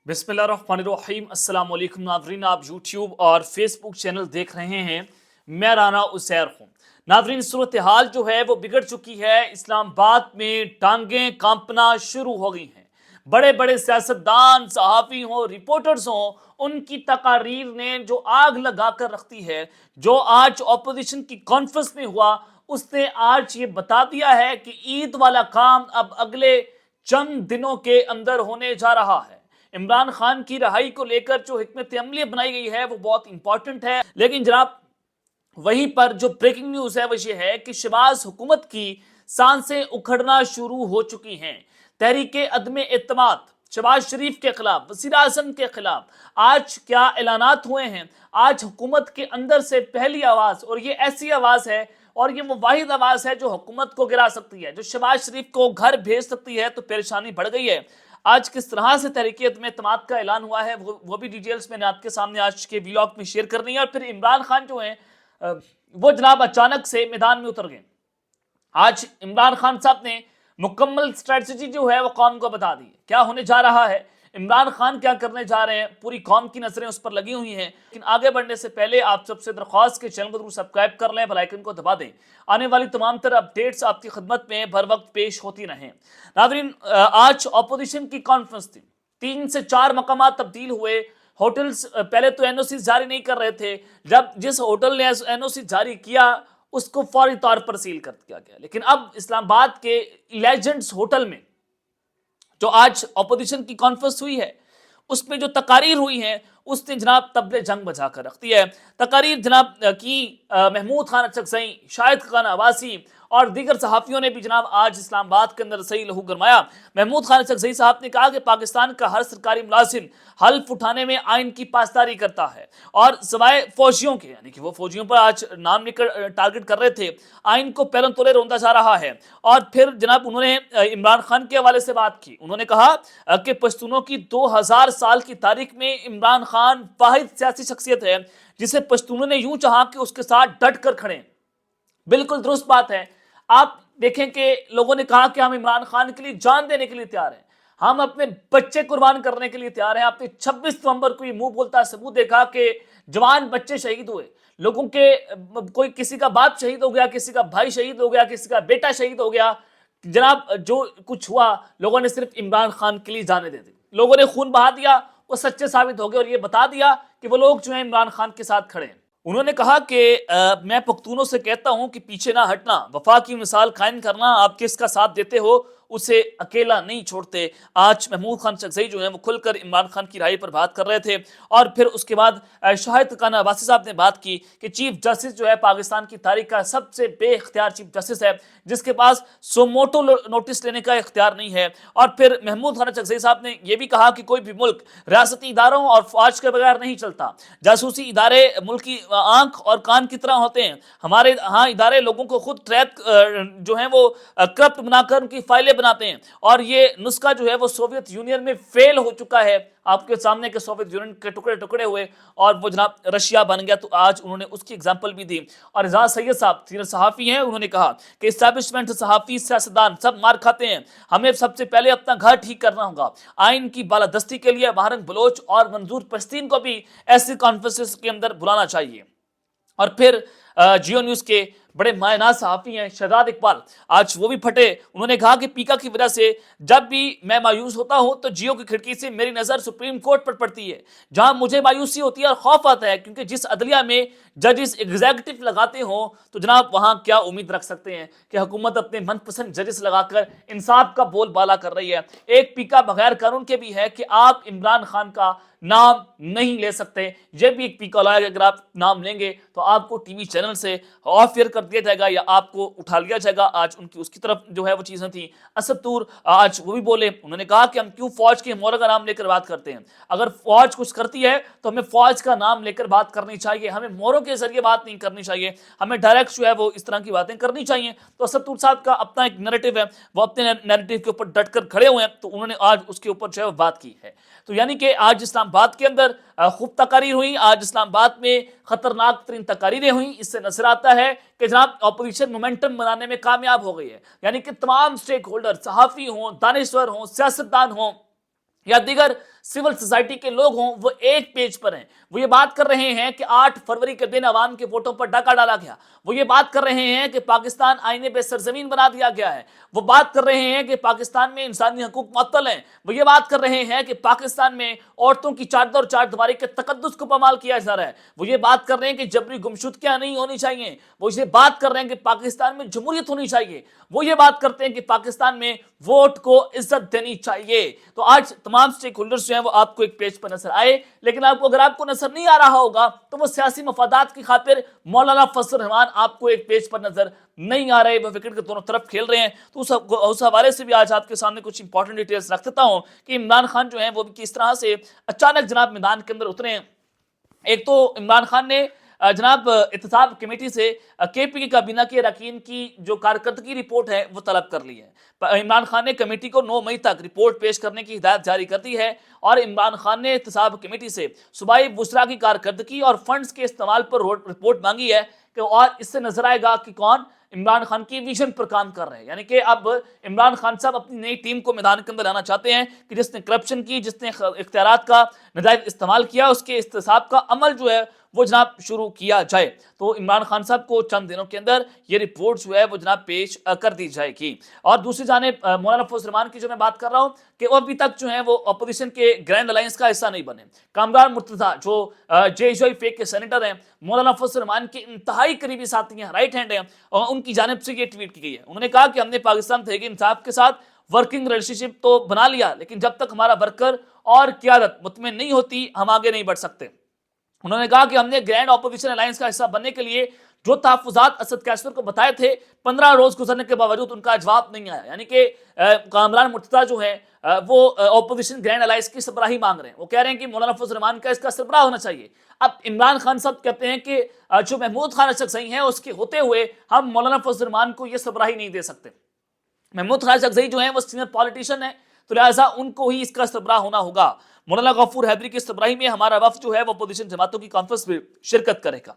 बिस्मिल्लाहिर्रहमानिर्रहीम। अस्सलाम वालेकुम नाज़रीन, आप यूट्यूब और फेसबुक चैनल देख रहे हैं। मैं राना उसैर हूँ। नाज़रीन, सूरत हाल जो है वो बिगड़ चुकी है। इस्लामाबाद में टांगें कांपना शुरू हो गई हैं। बड़े बड़े सियासतदान, सहाफ़ी हों, रिपोर्टर्स हों, उनकी तकारीर ने जो आग लगा कर रखती है। जो आज अपोजिशन की कॉन्फ्रेंस में हुआ, उसने आज ये बता दिया है कि ईद वाला काम अब अगले चंद दिनों के अंदर होने जा रहा है। इमरान खान की रहाई को लेकर जो हिकमत अमली बनाई गई है वो बहुत इंपॉर्टेंट है। लेकिन जनाब, वहीं पर जो ब्रेकिंग न्यूज है वो ये है कि शहबाज हुकूमत की सांसें उखड़ना शुरू हो चुकी हैं। तहरीके अदम एतमाद शहबाज शरीफ के खिलाफ, वज़ीर आज़म के खिलाफ आज क्या ऐलानात हुए हैं। आज हुकूमत के अंदर से पहली आवाज, और ये ऐसी आवाज है और ये वो वाहिद आवाज है जो हुकूमत को गिरा सकती है, जो शहबाज शरीफ को घर भेज सकती है। तो परेशानी बढ़ गई है। आज किस तरह से तहरीक में एतमाद का ऐलान हुआ है वो भी डिटेल्स मैंने आपके सामने आज के व्लॉग में शेयर करनी है। और फिर इमरान खान जो है वो जनाब अचानक से मैदान में उतर गए। आज इमरान खान साहब ने मुकम्मल स्ट्रेटजी जो है वो कौम को बता दी, क्या होने जा रहा है, इमरान खान क्या करने जा रहे हैं। पूरी कौम की नजरें उस पर लगी हुई हैं। लेकिन आगे बढ़ने से पहले आप सबसे दरख्वास्त के चैनल को जरूर सब्सक्राइब कर लें, बेल आइकन को दबा दें। आने वाली तमाम तरह अपडेट्स आपकी खिदमत में बर वक्त पेश होती रहें। नाज़रीन, आज अपोजिशन की कॉन्फ्रेंस थी। 3 से 4 मकाम तब्दील हुए। होटल्स पहले तो एनओसी जारी नहीं कर रहे थे। जब जिस होटल ने एनओसी जारी किया उसको फौरी तौर पर सील कर दिया गया। लेकिन अब इस्लामाबाद के लेजेंड्स होटल में जो आज अपोजिशन की कॉन्फ्रेंस हुई है उसमें जो तकारीर हुई है उसने जनाब तबले जंग बजा कर रख दी है। तकारीर जनाब की महमूद खान अचकज़ई, शाहिद खान अब्बासी और दीगर सहाफ़ियों ने भी जनाब आज इस्लामाबाद के अंदर सही लहू गरमाया। महमूद खान अचकज़ई साहब ने कहा कि पाकिस्तान का हर सरकारी मुलाजिम हल्फ उठाने में आइन की पासदारी करता है और सवाए फौजियों के, यानी कि वो फौजियों पर आज नाम लेकर टारगेट कर रहे थे, आइन को पैरों तले रोंदा जा रहा है। और फिर जनाब उन्होंने इमरान खान के हवाले से बात की। उन्होंने कहा कि पश्तूनों की 2000 साल की तारीख में इमरान खान वाहिद सियासी शख्सियत है जिसे पश्तूनों ने यूं चाहा कि उसके साथ डट कर खड़े। बिल्कुल दुरुस्त बात है। आप देखें कि लोगों ने कहा कि हम इमरान खान के लिए जान देने के लिए तैयार हैं, हम अपने बच्चे कुर्बान करने के लिए तैयार हैं। आपने 26 नवंबर को ये मुंह बोलता सबूत देखा कि जवान बच्चे शहीद हुए, लोगों के कोई किसी का बाप शहीद हो गया, किसी का भाई शहीद हो गया, किसी का बेटा शहीद हो गया। जनाब जो कुछ हुआ, लोगों ने सिर्फ इमरान खान के लिए जाने दे दी, लोगों ने खून बहा दिया, वो सच्चे साबित हो गए और ये बता दिया कि वो लोग जो है इमरान खान के साथ खड़े हैं। उन्होंने कहा कि मैं पख्तूनों से कहता हूं कि पीछे ना हटना, वफा की मिसाल कायम करना, आप किसका साथ देते हो उसे अकेला नहीं छोड़ते। आज महमूद खान अचकज़ई जो है वो खुलकर इमरान खान की राय पर बात कर रहे थे। और फिर उसके बाद शाहिद खान अब्बासी साहब ने बात की कि चीफ जस्टिस जो है पाकिस्तान की तारीख का सबसे बेइख्तियार चीफ जस्टिस है, जिसके पास सोमोटो नोटिस लेने का इख्तियार नहीं है। और फिर महमूद खान अचकज़ई साहब ने यह भी कहा कि कोई भी मुल्क रियासती इदारों और फौज के बगैर नहीं चलता। जासूसी इदारे मुल्क की आंख और कान की तरह होते हैं। हमारे यहाँ इदारे लोगों को खुद ट्रैप जो है वो करप्ट बनाकर उनकी फाइलें बनाते हैं। और ये नुस्खा जो है वो सोवियत यूनियन में फेल हो चुका है। आपके सामने के सोवियत यूनियन के टुकड़े टुकड़े हुए और वो जनाब रशिया बन गया। तो आज उन्होंने उसकी एग्जाम्पल भी दी। और एजाज सैयद साहब सीनियर सहाफ़ी हैं, उन्होंने कहा कि इस्टेब्लिशमेंट, सहाफ़ी, सियासतदान सब मार खाते हैं, हमें सबसे पहले अपना घर ठीक करना होगा। आइन की बालादस्ती के लिए महारंग बलोच और मंजूर पश्तीन को भी ऐसी कॉन्फ्रेंसेस के अंदर बुलाना चाहिए। और फिर जियो न्यूज के बड़े मायनाज सहाफ़ी हैं शहजाद इकबाल, आज वो भी फटे। उन्होंने कहा कि पीका की वजह से जब भी मैं मायूस होता हूं तो जियो की खिड़की से मेरी नज़र सुप्रीम कोर्ट पर पड़ती है, जहां मुझे मायूसी होती है और खौफ आता है, क्योंकि जिस अदलिया में जजेस एग्जीक्यूटिव लगाते हो तो जनाब वहां क्या उम्मीद रख सकते हैं कि हुकूमत अपने मनपसंद जजेस लगाकर इंसाफ का बोलबाला कर रही है। एक पीका बगैर कानून के भी है कि आप इमरान खान का नाम नहीं ले सकते। यह भी एक पीका लाया, अगर आप नाम लेंगे तो आपको टीवी चैनल से ऑफ एयर कर दिया जाएगा या आपको उठा लिया जाएगा। आज उनकी उसकी तरफ जो है वो चीजें थी। असद तूर आज वो भी बोले, उन्होंने कहा कि हम क्यों फौज के मोहरा का नाम लेकर बात करते हैं, अगर फौज कुछ करती है तो हमें फौज का नाम लेकर बात करनी चाहिए, हमें मोहरों के जरिए बात नहीं करनी चाहिए, हमें डायरेक्ट जो है वो इस तरह की बातें करनी चाहिए। तो असद तूर साहब का अपना एक नैरेटिव है, वो अपने नैरेटिव के ऊपर डट कर खड़े हुए हैं, तो उन्होंने आज उसके ऊपर जो है बात की है। तो यानी कि आज इस्लामाबाद के अंदर खूब तकारीर हुई, आज इस्लामाबाद में खतरनाक तरीन तकारीरें हुई। इससे नजर आता है कि जनाब ऑपोजिशन मोमेंटम बनाने में कामयाब हो गई है। यानी कि तमाम स्टेक होल्डर, सहाफ़ी हों, दानिश्वर हों, सियासतदान हों या दीगर सिविल सोसाइटी के लोग हों, वो एक पेज पर हैं। वो ये बात कर रहे हैं कि 8 फरवरी के दिन अवाम के वोटों पर डाका डाला गया। वो ये बात कर रहे हैं कि पाकिस्तान आईने पे सरजमीन बना दिया गया है। वो बात कर रहे हैं कि पाकिस्तान में इंसानी हकूक मुअत्तल हैं। वो ये बात कर रहे हैं कि पाकिस्तान में औरतों की चादर और चारदीवारी के तकद्दुस को पामाल किया जा रहा है। वो ये बात कर रहे हैं कि जबरी गुमशुदगियां नहीं होनी चाहिए। वो ये बात कर रहे हैं कि पाकिस्तान में जमहूरियत होनी चाहिए। वो ये बात करते हैं कि पाकिस्तान में वोट को इज्जत देनी चाहिए। तो आज तमाम स्टेक होल्डर्स जो हैं वो आपको एक पेज पर नजर आए, लेकिन आपको अगर आपको नजर नहीं आ रहा होगा तो वो सियासी मफादात की खातिर मौलाना फजल रहमान आपको एक पेज पर नजर नहीं आ रहे, वो विकेट के दोनों तरफ खेल रहे हैं। तो उस हवाले से भी आज आपके सामने कुछ इंपॉर्टेंट डिटेल्स रख देता हूं कि इमरान खान जो है वो भी किस तरह से अचानक जनाब मैदान के अंदर उतरे हैं। एक तो इमरान खान ने जनाब एहतसाब कमेटी से केपी काबीना के अरकान की जो कारकर्दगी रिपोर्ट है वो तलब कर ली है। इमरान खान ने कमेटी को 9 मई तक रिपोर्ट पेश करने की हिदायत जारी कर दी है और इमरान खान ने एहतसाब कमेटी से सूबाई वुज़रा की कारकर्दगी और फंड्स के इस्तेमाल पर रिपोर्ट मांगी है कि और इससे नजर आएगा कि कौन इमरान खान की विजन पर काम कर रहे हैं। यानी कि अब इमरान खान साहब अपनी नई टीम को मैदान के अंदर लाना चाहते हैं कि जिसने करप्शन की, जिसने इख्तियारात का नाजायज इस्तेमाल किया, उसके इस्तेसाब का अमल जो है वो जनाब शुरू किया जाए। तो इमरान खान साहब को चंद दिनों के अंदर ये रिपोर्ट जो है वो जनाब पेश कर दी जाएगी। और दूसरी जानिब मौलाना फजल रहमान की जो मैं बात कर रहा हूँ कि वो अभी तक जो है वो अपोजिशन के ग्रैंड अलायंस का हिस्सा नहीं बने। कामरान मुर्तजा जो JUI फेक के सेनेटर हैं, मौलाना फजल रहमान के इंतहाई करीबी साथी हैं, राइट हैंड हैं, और उनकी जानिब से ये ट्वीट की गई है। उन्होंने कहा कि हमने पाकिस्तान तहरीक इंसाफ के साथ वर्किंग रिलेशनशिप तो बना लिया, लेकिन जब तक हमारा वर्कर और क़यादत मुतमईन नहीं होती हम आगे नहीं बढ़ सकते। उन्होंने कहा कि हमने ग्रैंड ऑपोजिशन अलायंस का हिस्सा बनने के लिए जो तहफ़्फ़ुज़ात असद कैसर को बताए थे, 15 रोज गुजरने के बावजूद उनका जवाब नहीं आया। यानी कि कामरान मुर्तज़ा जो है वो ऑपोजिशन ग्रैंड अलायंस की सरबराही मांग रहे हैं। वो कह रहे हैं कि मौलाना फजल रहमान का इसका सरबराह होना चाहिए। अब इमरान खान साहब कहते हैं कि जो महमूद खान अशरफी हैं उसके होते हुए हम मौलाना फजल रहमान को ये सरबराही नहीं दे सकते। महमूद खान अशरफी जो है वो सीनियर पॉलिटिशियन है, तो लिहाजा उनको ही इसका सरबराह होना होगा। मौलाना गफूर हैदरी की सरबराही में हमारा वफ्द जो है वो अपोजिशन जमातों की कॉन्फ्रेंस में शिरकत करेगा।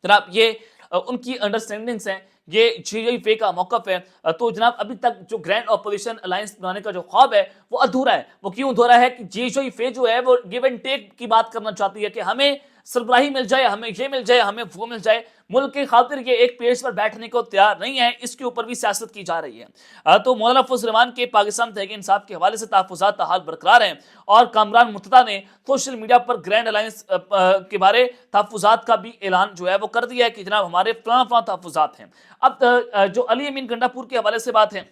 जनाब ये उनकी अंडरस्टैंडिंग्स हैं, ये JUI फेक का मौकफ है। तो जनाब अभी तक जो ग्रैंड ऑपोजिशन अलायंस बनाने का जो ख्वाब है वो अधूरा है। वो क्यों अधूरा है कि JUI फेक जो है वो गिव एंड टेक की बात करना चाहती है कि हमें सरबराही मिल जाए, हमें ये मिल जाए, हमें वो मिल जाए। मुल्क के खातिर ये एक पेज पर बैठने को तैयार नहीं है, इसके ऊपर भी सियासत की जा रही है। तो मौलाना फजल रहमान के पाकिस्तान तहरीक इंसाफ के हवाले से तहफ़्फ़ुज़ात ताहाल बरकरार हैं और कामरान मुर्तज़ा ने सोशल मीडिया पर ग्रैंड अलायंस के बारे तहफ़्फ़ुज़ात का भी ऐलान जो है वो कर दिया है कि जनाब हमारे फलां तहफ़्फ़ुज़ात हैं। अब जो अली अमीन गंडापुर के हवाले से बात है,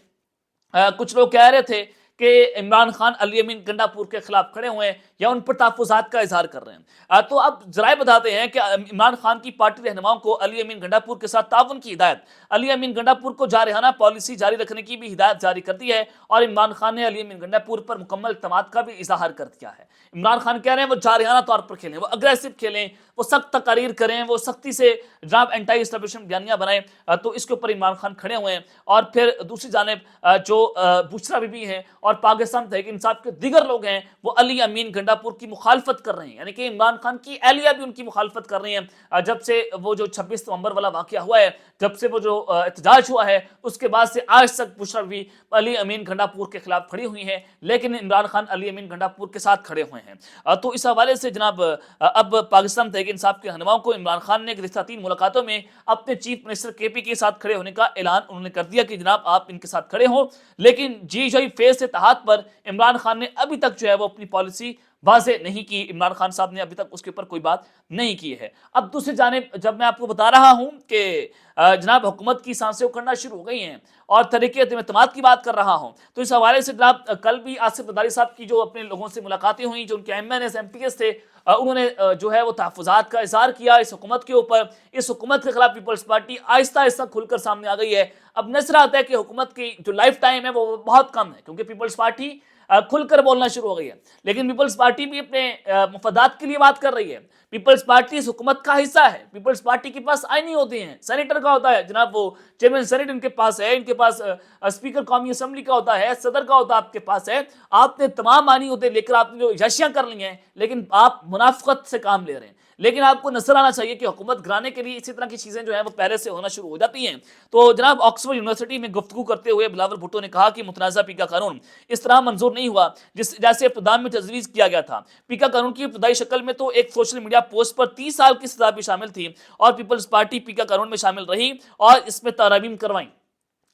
कुछ लोग कह रहे थे कि इमरान खान अली अमीन गंडापुर के खिलाफ खड़े हुए हैं या उन पर तहफ़्फ़ुज़ात का इजहार कर रहे हैं। तो अब जराए बताते हैं कि इमरान खान की पार्टी रहनुमाओं को अली अमीन गंडापुर के साथ ताउन की हिदायत, अली अमीन गंडापुर को जारहाना पॉलिसी जारी रखने की भी हिदायत जारी कर दी है और इमरान खान ने अली अमीन गंडापुर पर मुकम्मल इत्मीनान का भी इजहार कर दिया है। इमरान खान कह रहे हैं वो जारहाना तौर पर खेलें, वो अग्रेसिव खेलें, वो सख्त तकारीर करें, वो सख्ती से जनाब एंटी एस्टेब्लिशमेंट बयानियां बनाएं। तो इसके ऊपर इमरान खान खड़े हुए हैं। और फिर दूसरी जानिब जो बुशरा बीबी हैं और पाकिस्तान तहरीक इंसाफ के दीगर लोग हैं वो अली अमीन गंडापुर की मुखालफत कर रहे हैं। यानी कि इमरान खान की एहलिया भी उनकी मुखालफत कर रही हैं। जब से वो जो 26 नवंबर वाला वाकया हुआ है, जब से वो जो एहतजाज हुआ है, उसके बाद से आज तक बुशरा बीबी अली अमीन गंडापुर के खिलाफ खड़ी हुई हैं, लेकिन इमरान खान अली अमीन गंडापुर के साथ खड़े हुए हैं। तो इस हवाले से जनाब अब पाकिस्तान तहरीक इंसाफ के रहनुमाओं को इमरान खान ने गुज़िश्ता 3 मुलाकातों में अपने चीफ मिनिस्टर KP के साथ खड़े होने का ऐलान उन्होंने कर दिया कि जनाब आप इनके साथ खड़े हों। लेकिन JUI फेज से तहत पर इमरान खान ने अभी तक जो है वो अपनी पॉलिसी वाज़े नहीं की। इमरान खान साहब ने अभी तक उसके ऊपर कोई बात नहीं की है। अब दूसरी जानिब जब मैं आपको बता रहा हूं कि जनाब हुकूमत की सांसें उखड़ना शुरू हो गई हैं और तरीके एतमाद की बात कर रहा हूं, तो इस हवाले से जनाब कल भी आसिफ जरदारी साहब की जो अपने लोगों से मुलाकातें हुई, जो उनके MNS MPs थे, उन्होंने जो है वो तहफ़्फ़ुज़ात का इज़हार किया इस हुकूमत के ऊपर। इस हुकूमत के खिलाफ पीपल्स पार्टी आहिस्ता आहिस्ता खुलकर सामने आ गई है। अब नजर आता है कि हुकूमत की जो लाइफ टाइम है वो बहुत कम है, क्योंकि पीपल्स पार्टी खुलकर बोलना शुरू हो गई है। लेकिन पीपल्स पार्टी भी अपने मफादात के लिए बात कर रही है। पीपल्स पार्टी इस हुकूमत का हिस्सा है। पीपल्स पार्टी के पास आईनी होते हैं, सेनेटर का होता है जनाब, वो चेयरमैन सेनेट इनके पास है, इनके पास स्पीकर कौमी असम्बली का होता है, सदर का होता है आपके पास है। आपने तमाम आईनी होते लेकर आपने जो यशियां कर ली हैं, लेकिन आप मुनाफिकत से काम ले रहे हैं। لیکن آپ کو نظر آنا چاہیے کہ حکومت گرانے کے لیے اسی طرح کی چیزیں جو ہیں وہ پہلے سے ہونا شروع ہو جاتی ہیں. تو جناب آکسفورڈ یونیورسٹی میں گفتگو کرتے ہوئے بلاول بھٹو نے کہا کہ متنازع پیکا قانون اس طرح منظور نہیں ہوا جیسے ابتدا میں تجویز کیا گیا تھا. پیکا قانون کی ابتدائی شکل میں تو ایک سوشل میڈیا پوسٹ پر 30 سال کی سزا بھی شامل تھی اور پیپلز پارٹی پیکا قانون میں شامل رہی اور اس میں ترامیم کروائیں.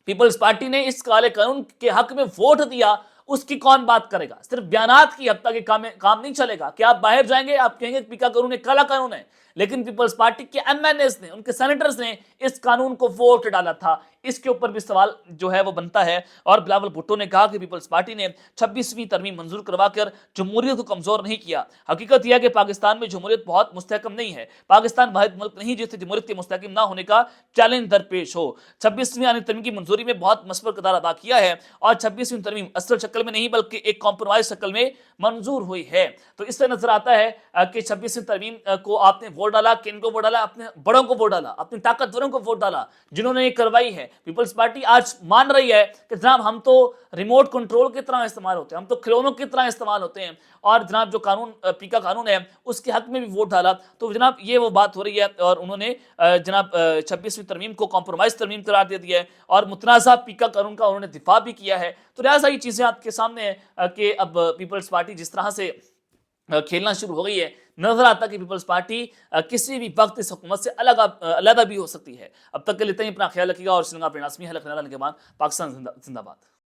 پیپلز پارٹی نے اس کالے قانون کے حق میں ووٹ دیا. اس کی کون بات کرے گا؟ صرف بیانات کی حد تک کام نہیں چلے گا کہ آپ باہر جائیں گے آپ کہیں گے پیکا قانون ایک کالا قانون ہے، لیکن پیپلز پارٹی کے ایم این ایز نے، ان کے سینیٹرز نے اس قانون کو ووٹ ڈالا تھا. اس کے اوپر بھی سوال جو ہے وہ بنتا ہے. اور بلاول بھٹو نے کہا کہ پیپلز پارٹی نے 26ویں ترمیم منظور کروا کر جمہوریت کو کمزور نہیں کیا. حقیقت یہ ہے کہ پاکستان میں جمہوریت بہت مستحکم نہیں ہے. پاکستان واحد ملک نہیں جس سے جمہوریت کے مستحکم نہ ہونے کا چیلنج درپیش ہو. 26ویں ترمیم کی منظوری میں بہت مثبت کردار ادا کیا ہے اور 26ویں ترمیم اصل شکل میں نہیں بلکہ ایک کمپرومائز شکل میں منظور ہوئی ہے. تو اس سے نظر آتا ہے کہ 26ویں ترمیم کو آپ نے ووٹ ڈالا. کن کو ووٹ ڈالا؟ اپنے بڑوں کو ووٹ ڈالا، اپنے طاقتوروں کو ووٹ ڈالا جنہوں نے یہ کروائی ہے. پیپلز پارٹی آج مان رہی ہے کہ جناب ہم تو ریموٹ کنٹرول کی طرح استعمال ہوتے ہیں، ہم تو کھلونوں کی طرح استعمال ہوتے ہیں، اور جناب جو قانون پیکا قانون ہے اس کے حق میں بھی ووٹ ڈالا. تو جناب یہ وہ بات ہو رہی ہے اور انہوں نے جناب 26ویں ترمیم کو کمپرومائز ترمیم قرار دے دیا ہے اور متنازع پیکا قانون کا انہوں نے دفاع بھی کیا ہے. تو لہٰذا یہ چیزیں آپ کے سامنے ہیں کہ اب پیپلز پارٹی جس طرح سے کھیلنا شروع ہو گئی ہے، نظر آتا ہے کہ پیپلز پارٹی کسی بھی وقت اس حکومت سے علیحدہ بھی ہو سکتی ہے. اب تک کے لیے اتنا ہی. اپنا خیال رکھیے گا اور سنگا پرینا اسمی حلق نگران کے بعد پاکستان زندہ باد.